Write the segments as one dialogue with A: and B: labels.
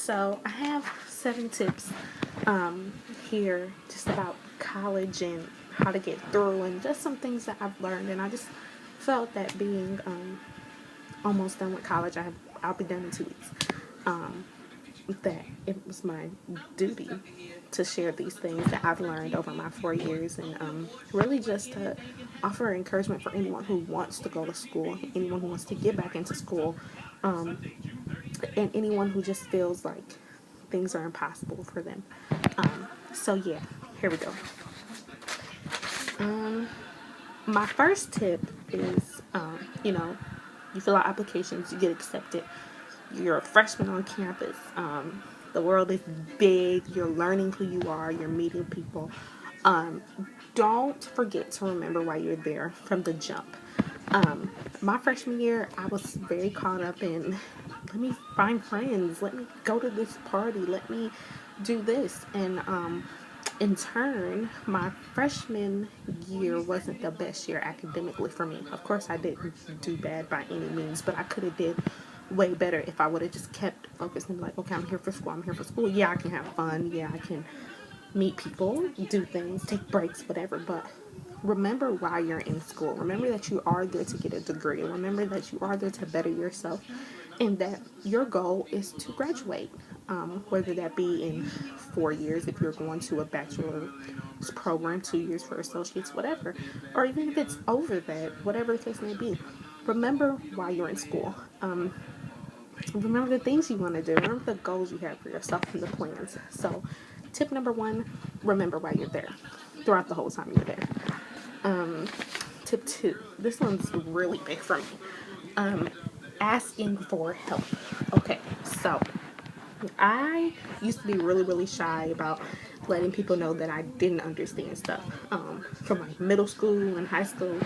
A: So I have 7 tips here just about college and how to get through, and just some things that I've learned. And I just felt that being almost done with college, I'll be done in 2 weeks. Um, that it was my duty to share these things that I've learned over my 4 years, and really just to offer encouragement for anyone who wants to go to school, anyone who wants to get back into school, um, and anyone who just feels like things are impossible for them. So yeah, here we go. Um, my first tip is, you fill out applications, you get accepted. You're a freshman on campus. The world is big. You're learning who you are. You're meeting people. Um, don't forget to remember why you're there from the jump. My freshman year, I was very caught up in, let me find friends, let me go to this party, let me do this. And in turn, my freshman year wasn't the best year academically for me. Of course, I didn't do bad by any means, but I could have did way better if I would have just kept focusing, like, okay, I'm here for school, I'm here for school. Yeah, I can have fun. Yeah, I can meet people, do things, take breaks, whatever. But remember why you're in school. Remember that you are there to get a degree. Remember that you are there to better yourself, and that your goal is to graduate. Whether that be in 4 years, if you're going to a bachelor's program, 2 years for associates, whatever, or even if it's over that, whatever the case may be. Remember why you're in school. Remember the things you want to do. Remember the goals you have for yourself and the plans. So, tip number 1: remember why you're there throughout the whole time you're there. Um, Tip 2: this one's really big for me. Um, Asking for help. Okay, so I used to be really, really shy about letting people know that I didn't understand stuff from like middle school and high school.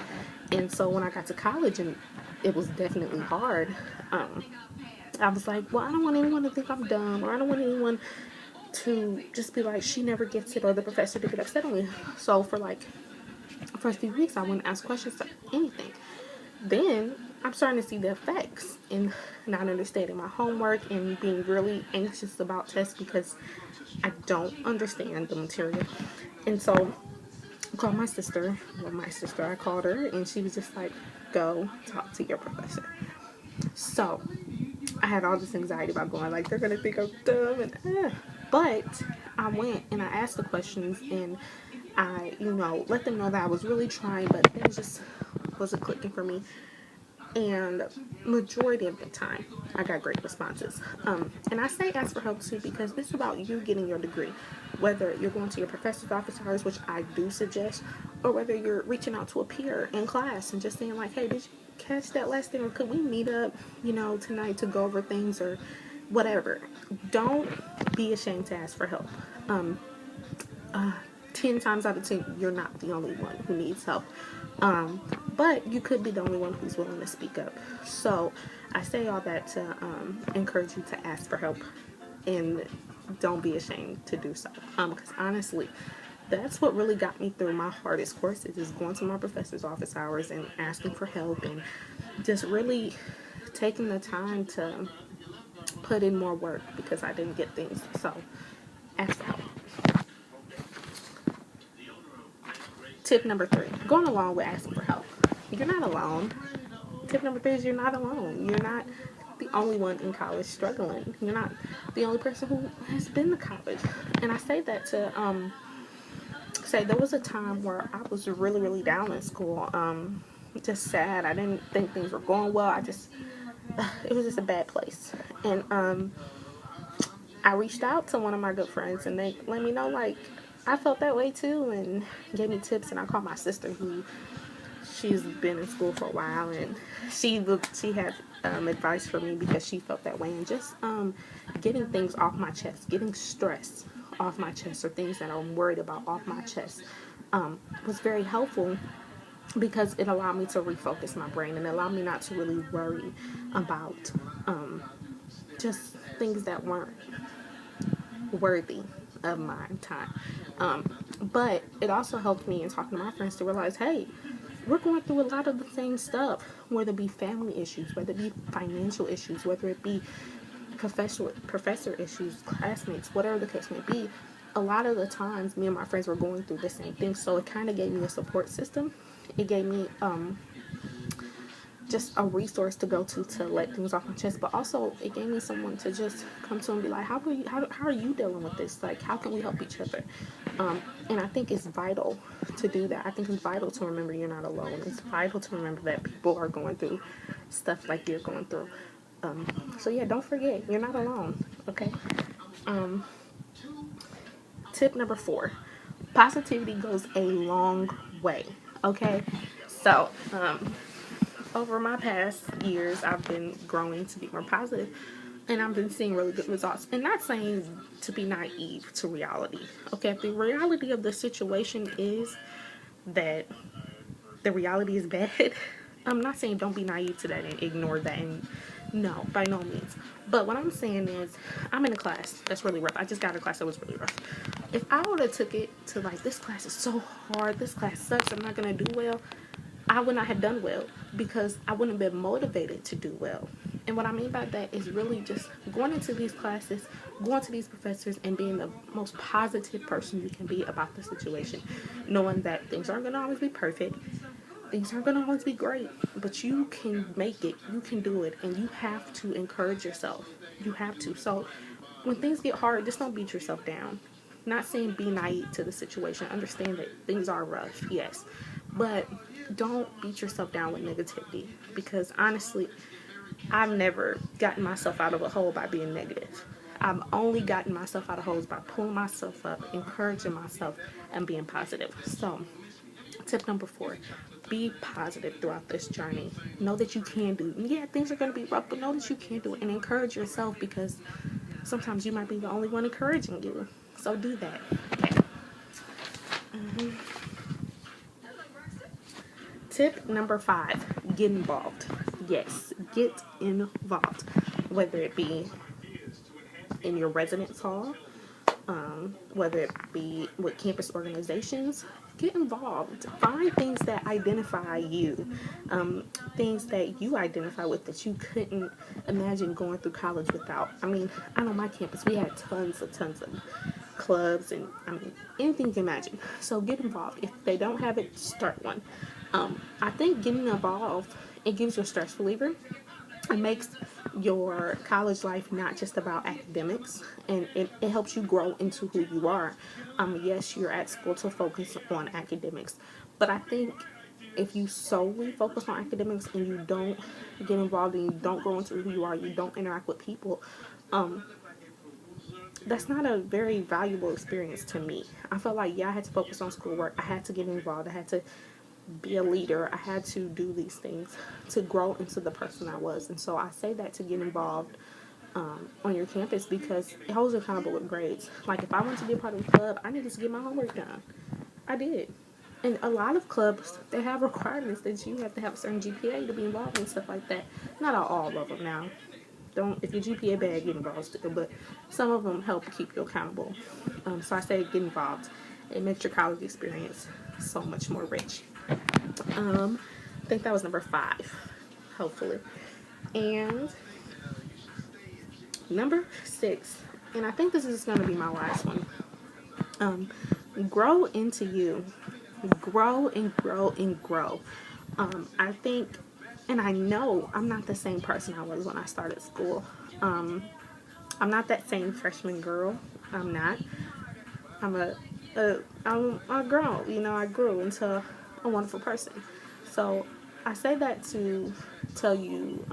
A: And so when I got to college, and it was definitely hard, I was like, well, I don't want anyone to think I'm dumb, or I don't want anyone to just be like, she never gets it, or the professor to get upset on me. So for like the first few weeks, I wouldn't ask questions to anything. Then I'm starting to see the effects in not understanding my homework and being really anxious about tests because I don't understand the material. And so I called my sister. Well, my sister, I called her, and she was just like, go talk to your professor. So I had all this anxiety about going, like, they're going to think I'm dumb. But I went and I asked the questions, and I, let them know that I was really trying, but it just wasn't clicking for me. And majority of the time, I got great responses. And I say ask for help too, because this is about you getting your degree. Whether you're going to your professor's office hours, which I do suggest, or whether you're reaching out to a peer in class and just saying like, hey, did you catch that last thing, or could we meet up, tonight to go over things or whatever. Don't be ashamed to ask for help. Um, 10 times out of 10, you're not the only one who needs help. But you could be the only one who's willing to speak up. So I say all that to encourage you to ask for help, and don't be ashamed to do so. Because honestly, that's what really got me through my hardest courses, is going to my professor's office hours and asking for help, and just really taking the time to put in more work because I didn't get things. So ask for help. Tip number 3, going along with asking for help. You're not alone. Tip number 3 is you're not alone. You're not the only one in college struggling. You're not the only person who has been to college. And I say that to say there was a time where I was really, really down in school. Just sad. I didn't think things were going well. It was just a bad place. And I reached out to one of my good friends, and they let me know, like, I felt that way too, and gave me tips. And I called my sister, who she's been in school for a while, and she had advice for me because she felt that way. And just getting things off my chest, getting stress off my chest, or things that I'm worried about off my chest, was very helpful, because it allowed me to refocus my brain and allowed me not to really worry about just things that weren't worthy of my time. But it also helped me in talking to my friends to realize, hey, we're going through a lot of the same stuff, whether it be family issues, whether it be financial issues, whether it be professor issues, classmates, whatever the case may be, a lot of the times me and my friends were going through the same thing. So it kind of gave me a support system. It gave me just a resource to go to let things off my chest, but also it gave me someone to just come to and be like, how are you dealing with this? Like, how can we help each other? And I think it's vital to do that. I think it's vital to remember you're not alone. It's vital to remember that people are going through stuff like you're going through. So yeah, don't forget, you're not alone. Okay. Tip number 4: positivity goes a long way. Okay. So over my past years, I've been growing to be more positive, and I've been seeing really good results. And not saying to be naive to reality. Okay, if the reality of the situation is that the reality is bad, I'm not saying don't be naive to that and ignore that. And no, by no means. But what I'm saying is, I'm in a class that's really rough. I just got a class that was really rough. If I would have took it to like, this class is so hard, this class sucks, I'm not gonna do well, I would not have done well, because I wouldn't have been motivated to do well. And what I mean by that is really just going into these classes, going to these professors, and being the most positive person you can be about the situation. Knowing that things aren't going to always be perfect, things aren't going to always be great, but you can make it, you can do it, and you have to encourage yourself. You have to. So when things get hard, just don't beat yourself down. Not saying be naive to the situation. Understand that things are rough, yes. But don't beat yourself down with negativity, because honestly, I've never gotten myself out of a hole by being negative. I've only gotten myself out of holes by pulling myself up, encouraging myself, and being positive. So, tip number 4: be positive throughout this journey. Know that you can do it. Yeah, things are going to be rough, but know that you can do it, and encourage yourself, because sometimes you might be the only one encouraging you. So do that. Okay. Tip number 5: get involved. Yes, get involved. Whether it be in your residence hall, whether it be with campus organizations, get involved. Find things that identify you, things that you identify with that you couldn't imagine going through college without. I mean, I know my campus, we had tons of clubs, and I mean, anything you can imagine. So get involved. If they don't have it, start one. I think getting involved, it gives you a stress reliever. It makes your college life not just about academics, and it helps you grow into who you are. Yes, you're at school to focus on academics, but I think if you solely focus on academics and you don't get involved and you don't grow into who you are, you don't interact with people, that's not a very valuable experience to me. I felt like, yeah, I had to focus on schoolwork, I had to get involved, I had to be a leader, I had to do these things to grow into the person I was. And so I say that to get involved on your campus, because it holds you accountable with grades. Like, if I wanted to be a part of the club, I needed to get my homework done. I did. And a lot of clubs, they have requirements that you have to have a certain GPA to be involved in stuff like that. Not all of them now. Don't, if your GPA bad, get involved still, but some of them help keep you accountable. So I say get involved. It makes your college experience so much more rich. I think that was number 5, hopefully. And number 6, and I think this is going to be my last one. Grow into you. Grow and grow and grow. I think, and I know I'm not the same person I was when I started school. I'm not that same freshman girl. I'm not. I'm grown. You know, I grew into a wonderful person. So I say that to tell you,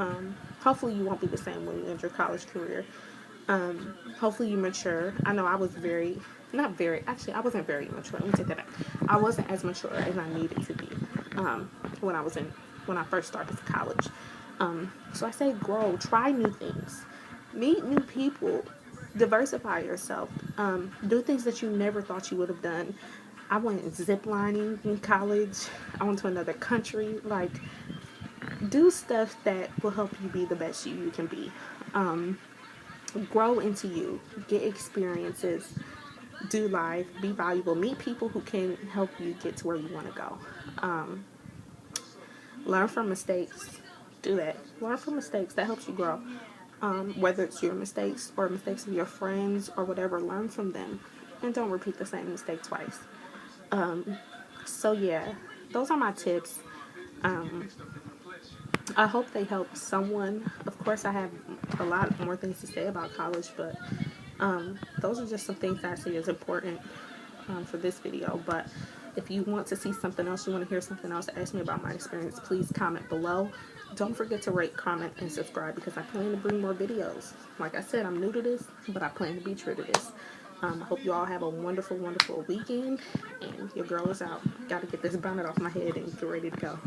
A: hopefully you won't be the same when you enter your college career. Hopefully you mature. I know I was I wasn't very mature. Let me take that back. I wasn't as mature as I needed to be when I first started college. So I say grow, try new things, meet new people, diversify yourself, do things that you never thought you would have done. I went ziplining in college. I went to another country. Like, do stuff that will help you be the best you can be. Grow into you. Get experiences. Do life. Be valuable. Meet people who can help you get to where you want to go. Learn from mistakes. Do that. Learn from mistakes. That helps you grow. whether it's your mistakes or mistakes of your friends or whatever. Learn from them and don't repeat the same mistake twice. So yeah, those are my tips. um, I hope they help someone. Of course, I have a lot more things to say about college, but those are just some things that I see as important for this video. But if you want to see something else, you want to hear something else, ask me about my experience, please comment below. Don't forget to rate, comment, and subscribe because I plan to bring more videos. Like I said, I'm new to this, but I plan to be true to this. I hope you all have a wonderful, wonderful weekend. And your girl is out. Got to get this bonnet off my head and get ready to go.